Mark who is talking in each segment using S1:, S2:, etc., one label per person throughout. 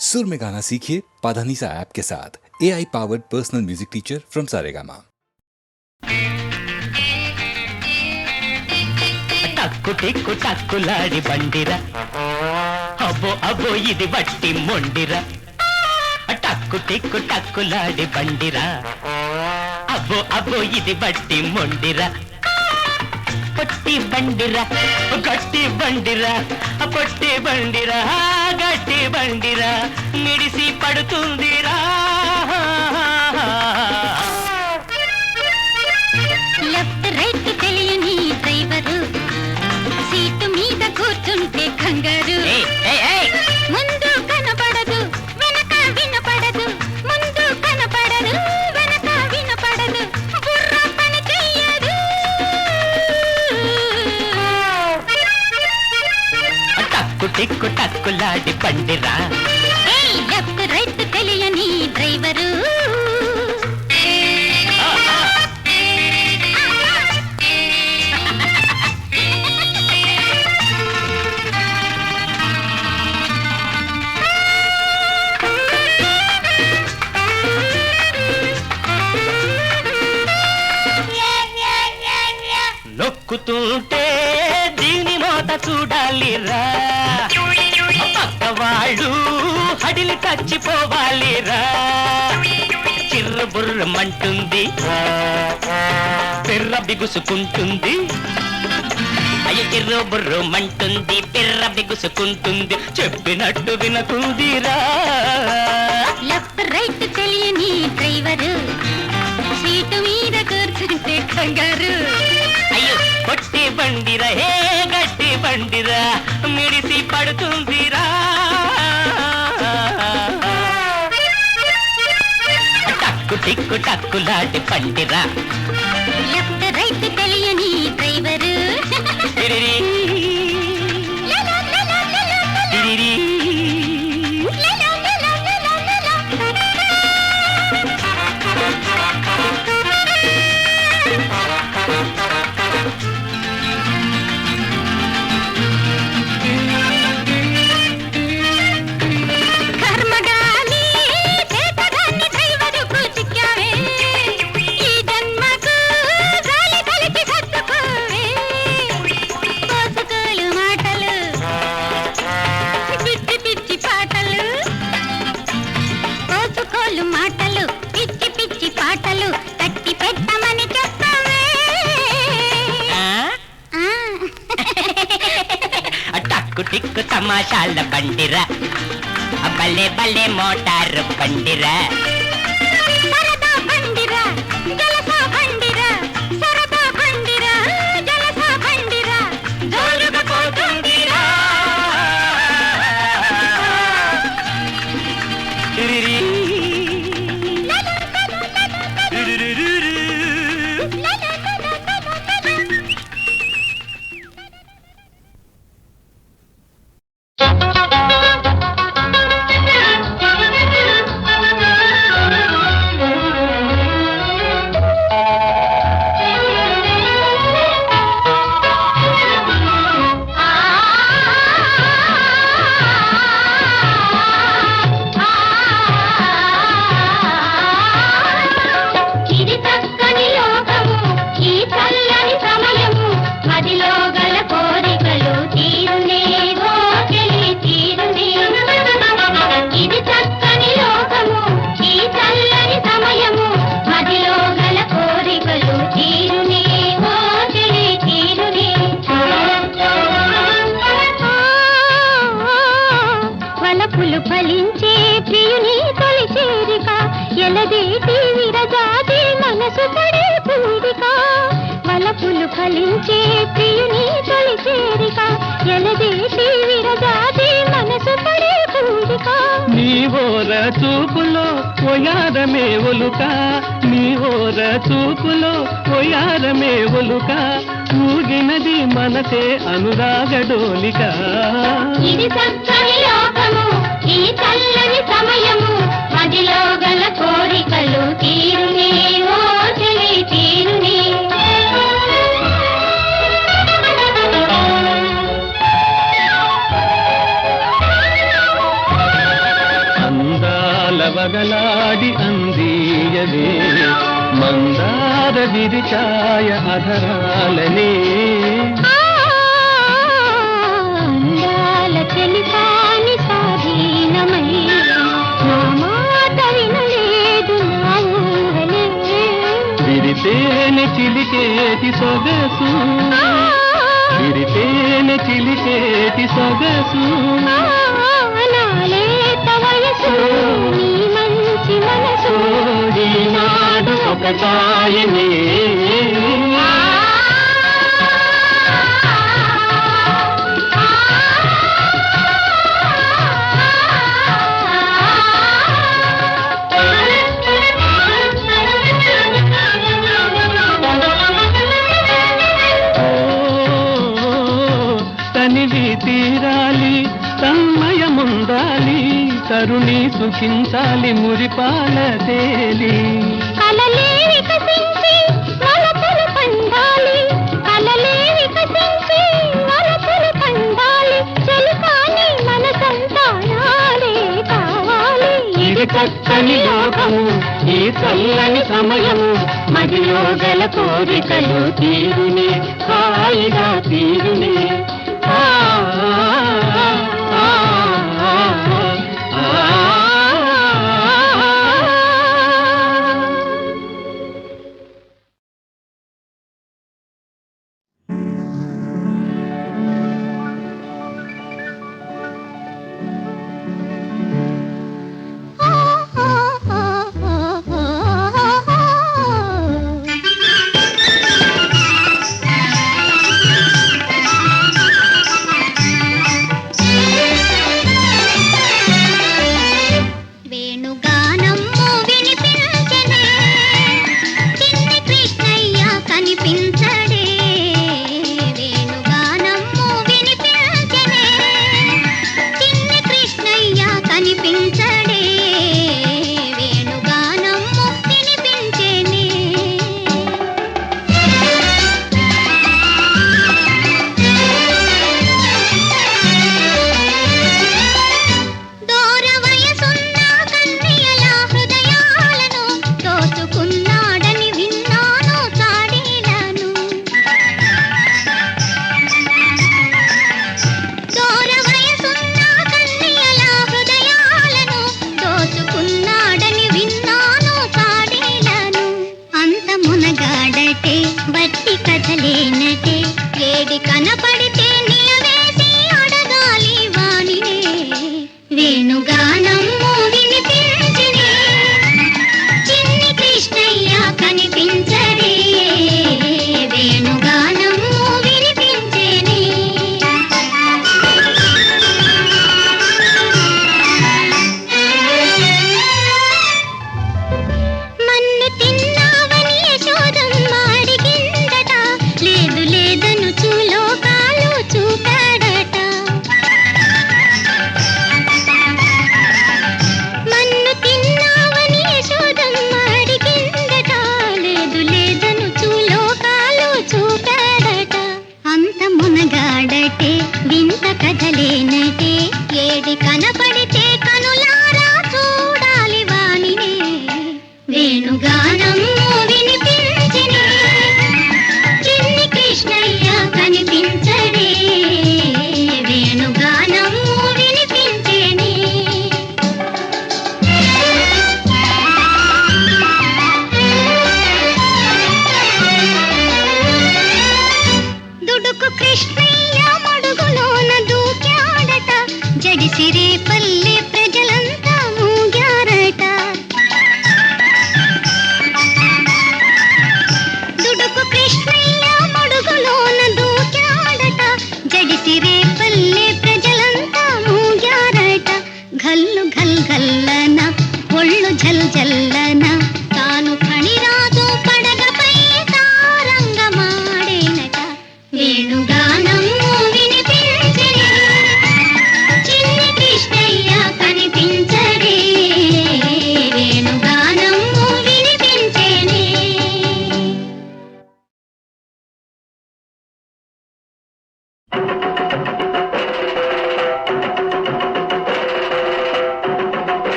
S1: सुर में गाना सीखिए पाधानीसा ऐप के साथ AI powered personal music teacher from Saregama.
S2: టక్కు టిక్కు టక్కులాడి బండిరా అబ్బో అబ్బో ఇది బట్టి మొండిరా టక్కు టిక్కు టక్కులాడి బండిరా అబ్బో అబ్బో ఇది బట్టి మొండిరా పొట్టి బండిరా గట్టి బండిరా పొట్టి బండిరా గట్టి బండిరా మిడిసి పడుతుందిరా
S3: లెఫ్ట్ రైట్ తెలియని డ్రైవరు సీటు మీద కూర్చుంటే కంగారు ముందు కనపడదు వెనక వినపడదు ముందు కనపడదు వెనక వినపడదు బుర్ర పని చెయ్యదు
S2: టక్కు టిక్కు టక్కులాడి బండిరా
S3: లెఫ్ట్ రైట్ తెలియని డ్రైవరు
S2: నొక్కుతుంటే దీని మోత చూడాలిరా పక్క వాళ్ళు హడిలి చచ్చిపోవాలిరా చిర్ర బుర్రమంటుంది పిర్ర బిగుసుకుంటుంది అయ్య చిర్ర బుర్రమంటుంది పిర్ర బిగుసుకుంటుంది చెప్పినట్టు వినకుందిరా
S3: లెఫ్ట్ రైట్ తెలియని డ్రైవరు సీటు మీద కూర్చుంటే కంగారు
S2: అయ్యో పొట్టి బండిరా హే గట్టి బండిరా మిడిసి పడుతుందిరా టక్కు టిక్కు టక్కులాంటి బండిరా
S3: లెఫ్ట్ రైట్ తెలియని డ్రైవరు
S2: తిరిరి తిరిరి
S3: మాటలు పిచ్చి పిచ్చి పాటలు కట్టి పెట్టమని చెప్పవే
S2: టక్కు టిక్కు తమాషాల బండిరా బల్లే బల్లే మోటారు బండిరా
S3: సరదా బండిరా జలసా బండిరా సరదా బండిరా జలసా బండిరా జోరుగా పోతుందిరా
S2: తిరిరి
S3: ఫలించే ప్రియుని తొలి చేరిక ఎలదేటి విరజాతి మనసు పడే పూరిక వలపులు ఫలించే ప్రియుని తొలి చేరిక ఎలదేటి విరజాతి మనసు పడే పూరిక
S2: నీ ఓర చూపులో ఒయారమే ఒలుక నీ ఓర చూపులో ఒయారమే ఒలుక ఊగినది మనసే అనురాగడోలిక
S3: ఇది చక్కని లోకము ఈ చల్లని సమయము మదిలో గల కోరికలు తీరునే ఓ చెలి తీరునే
S2: వగలాడి అందీయవే మందార విరిచాయ అధరాలనే
S3: అందాల చెలిపాని స్వాధీనమై నా మాట వినలేదు నా ఊహలే
S2: విరితేనె చిలికేటి సొగసు విరితేనె చిలికేటి సొగసు
S3: నాలేత వయసు నీ మంచి మనసు
S2: ఈనాడు ఒకటాయనే తనివి తీరాలి తన్మయముందాలి తరుణి సుఖించాలి మురిపాల తేలి
S3: కలలే వికసించి వలపులు పండాలి కలలే వికసించి వలపులు పండాలి చెలికాని మనసంతా నాడే కావాలి
S2: ఇది చక్కని లోకము ఈ చల్లని సమయము మదిలో గల కోరికలు తీరునే హాయిగా తీరునే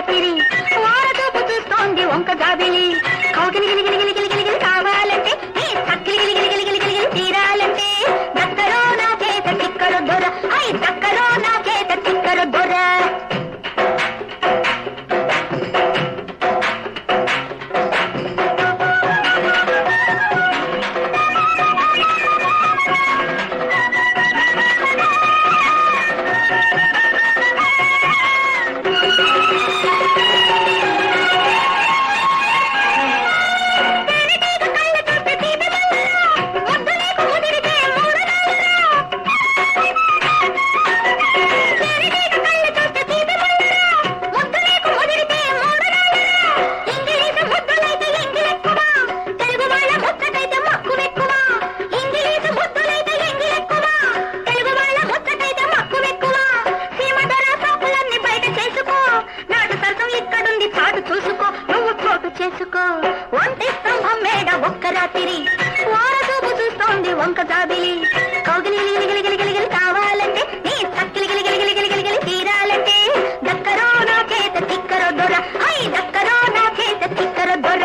S3: రాత్రి వారదూపు చూస్తోంది వంక జాబిలి కౌగిలి గిలి గిలి గిలి గిలి గిలి గిలి కావాలంటే నీ చక్కిలి గిలి గిలి గిలి గిలి గిలి గిలి తీరాలంటే దక్కరో నా చేత చిక్కరు దొర ఐ దక్కరో నా చేత చిక్కరు దొర చేసుకో ఒంటి స్తంభం మేడ ఒక్క రాత్రి వారదూపు చూస్తోంది వంక జాబిలి కౌగిలి గిలి గిలి గిలి గిలి గిలి కావాలంటే నీ చక్కిలి గిలి గిలి గిలి గిలి గిలి గిలి తీరాలంటే దక్కరో నా చేత చిక్కరో దొర ఐ దక్కరో నా చేత చిక్కరో దొర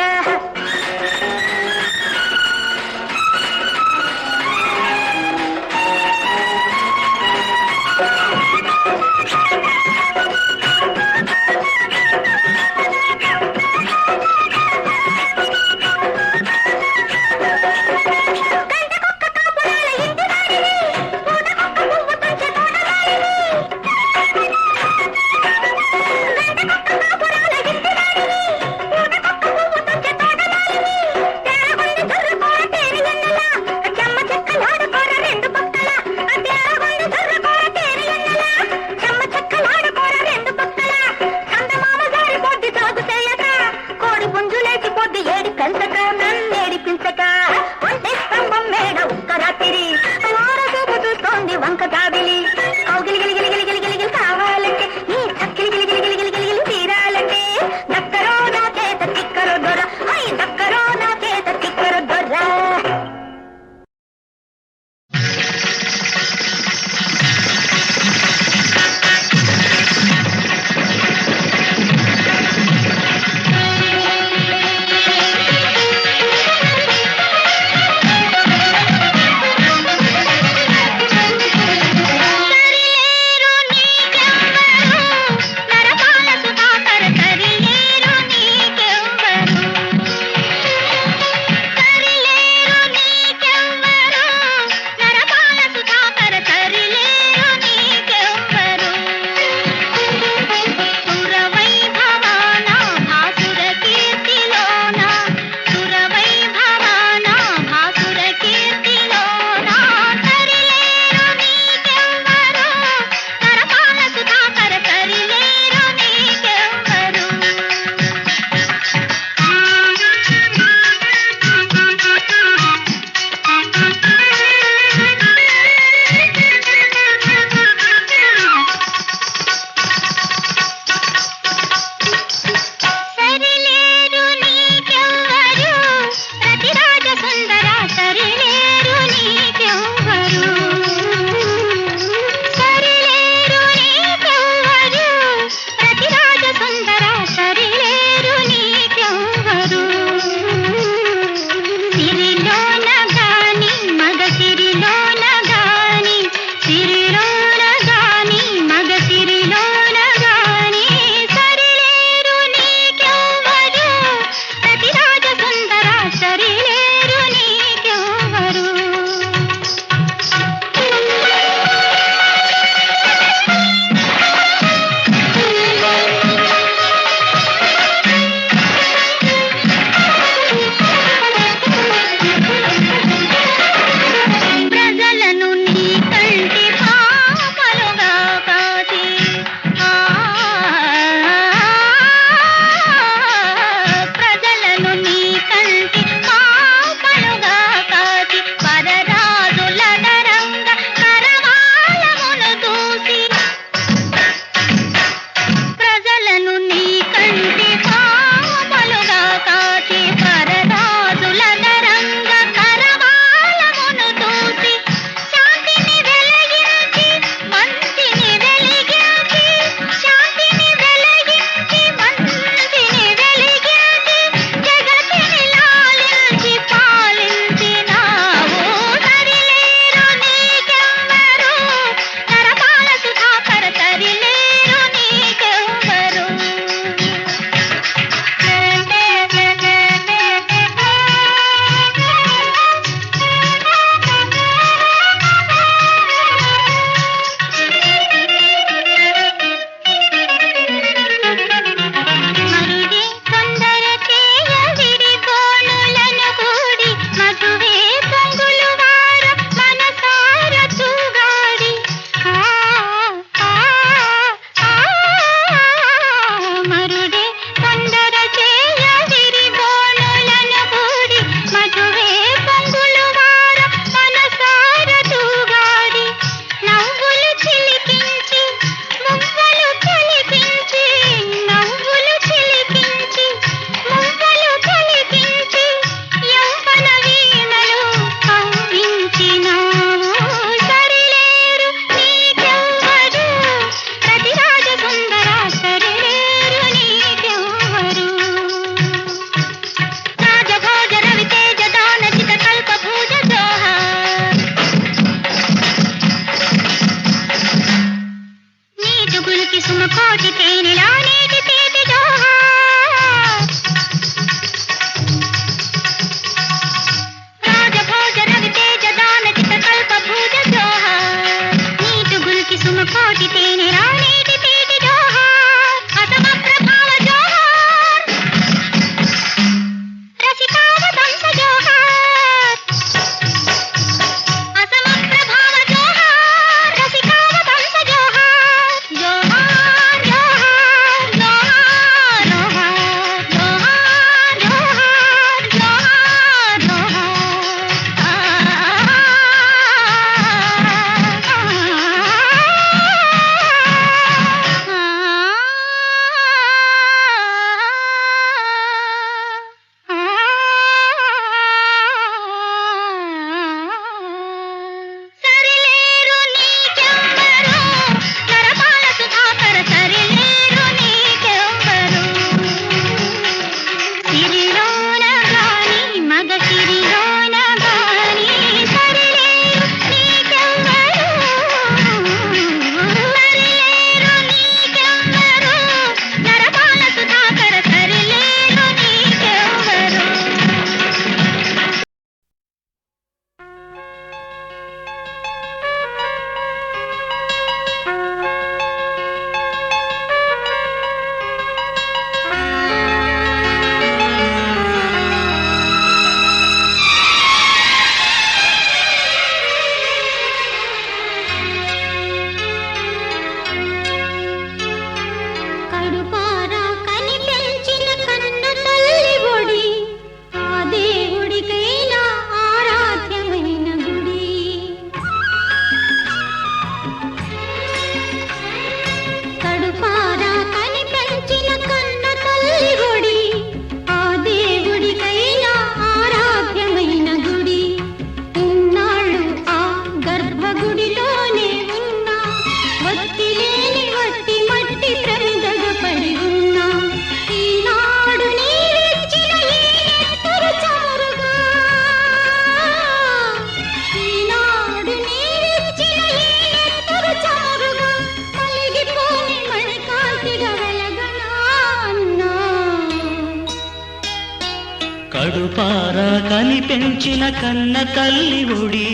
S2: కనిపెంచిన కన్న తల్లి ఒడి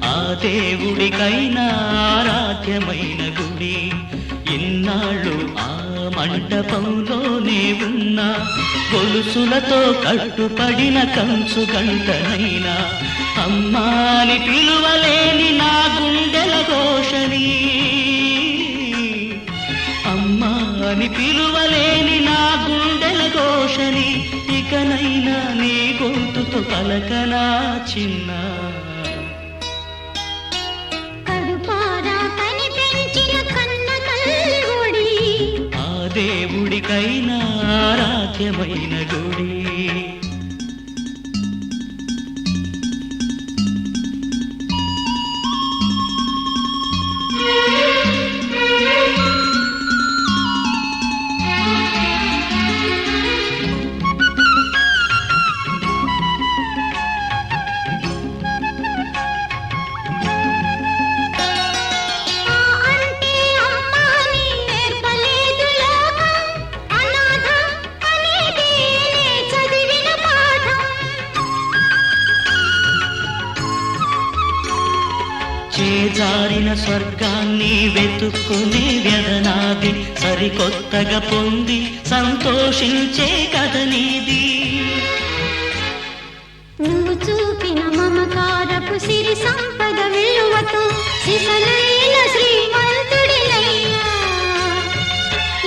S2: ఆ దేవుడికైనా ఆరాధ్యమైన గుడి ఇన్నాళ్ళు ఆ మండపంలోనే ఉన్న గొలుసులతో కట్టుపడిన కంచు గంటనైనా అమ్మాని పిలువలేని నా గుండెల ఘోషని అమ్మాని పిలువలేని నా గుండెల ఘోషని ఇకనైనా నీ గొంతుతో పలకనా చిన్న దేవుడికైనా ఆరాధ్యమైన గుడి చేజారిన స్వర్గాన్ని వెతుక్కునే వ్యధనాది సరికొత్తగా పొంది సంతోషించే కథ నీది
S3: నువ్వు చూపిన మమకారపు సిరి సంపద విలువతో సిసలైన శ్రీమంతుడినయ్యా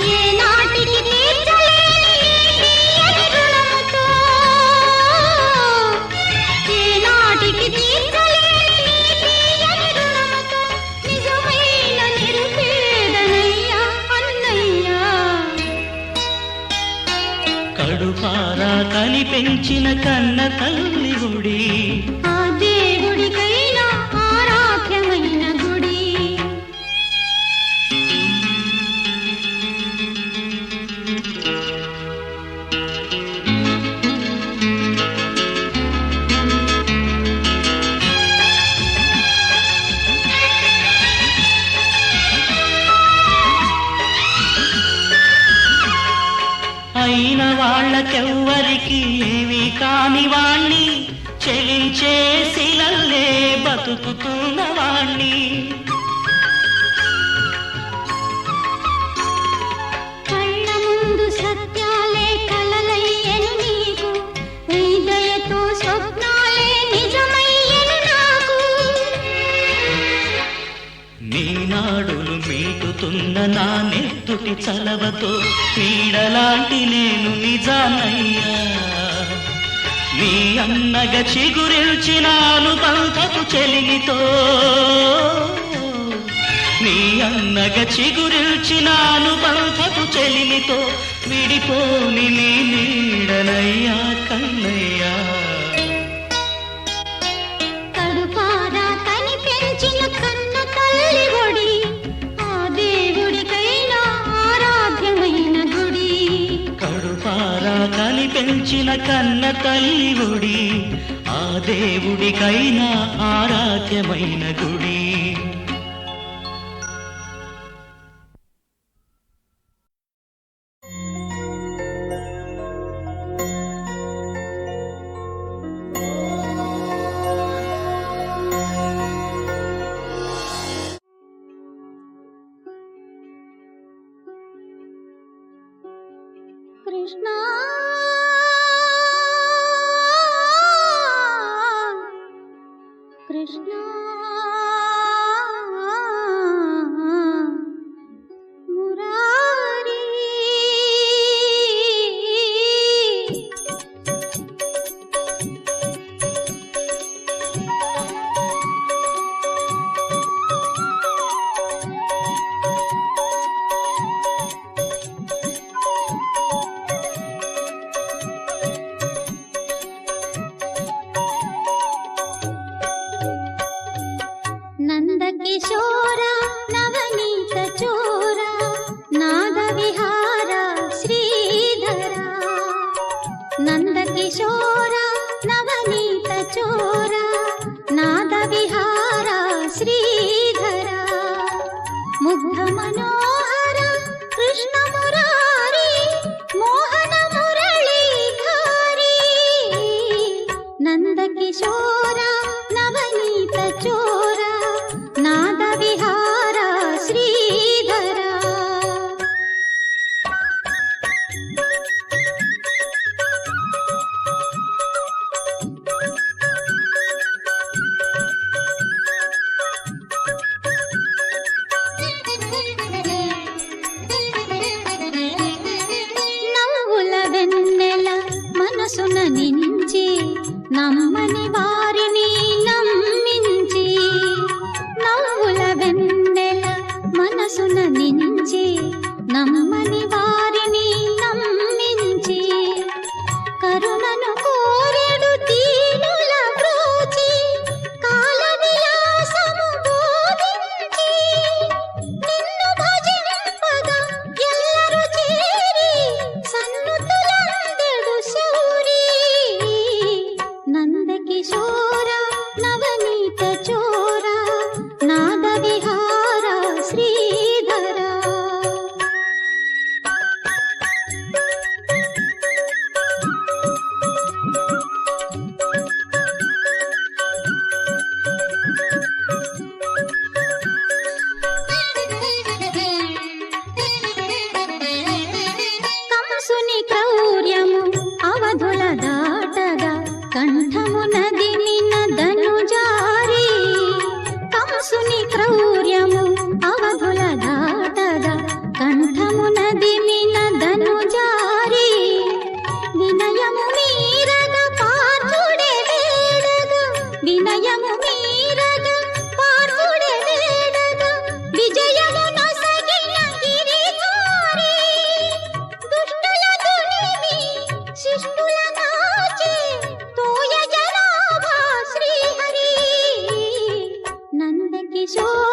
S3: ఏ నాటికి తీర్చలేని రుణముతో ఏ నాటికి
S2: కడుపారా కనిపెంచిన కన్న తల్లి గుడి
S3: ఆ దేవుడికైనా ఆరాధ్యమైన గుడి
S2: అయిన వాళ్ళకెవ్వరికి ఏమీ కాని వాణ్ణి చెలించే శిలల్లే బతుకుతున్న వాణ్ణి
S3: కళ్ళ ముందు సత్యాలే కలలయ్యను నీకు హృదయతో స్వప్నాలే నిజమయ్యను నాకు
S2: నీ నాడులు మీటుతున్న నా నెత్తుటి చలవతో నీడలాంటి నేను నిజానయ్యా నీ అన్నగా చిగురిల్చినాను పంతపు చెలిమితో నీ అన్నగా చిగురిల్చినాను పంతపు చెలిమితో విడిపోని నీ నీడనయ్యా కన్నయ్యా
S3: కడుపారా కనిపెంచిన కన్న తల్లి ఒడి ఆ దేవుడికైనా ఆరాధ్యమైన గుడి
S2: కడుపారా కనిపెంచిన కన్న తల్లి ఒడి ఆ దేవుడికైనా ఆరాధ్యమైన గుడి
S3: కృష్ణ కృష్ణ మురారి నందకిశోర నవనీత చోర నాద విహార శ్రీధర నందకిశోర నవనీత చోర నాద విహార శ్రీధర ముగ్ధ మనోహర కృష్ణ మురారి మోహన మురళీధారి నంద
S4: అందము మీరగా పార్కుడే వేడగా విజయము నొసగిన గిరిధారి దుష్టుల దునిమి శిష్టుల నాచే తోయ జనాభా శ్రీహరి నందకిశోర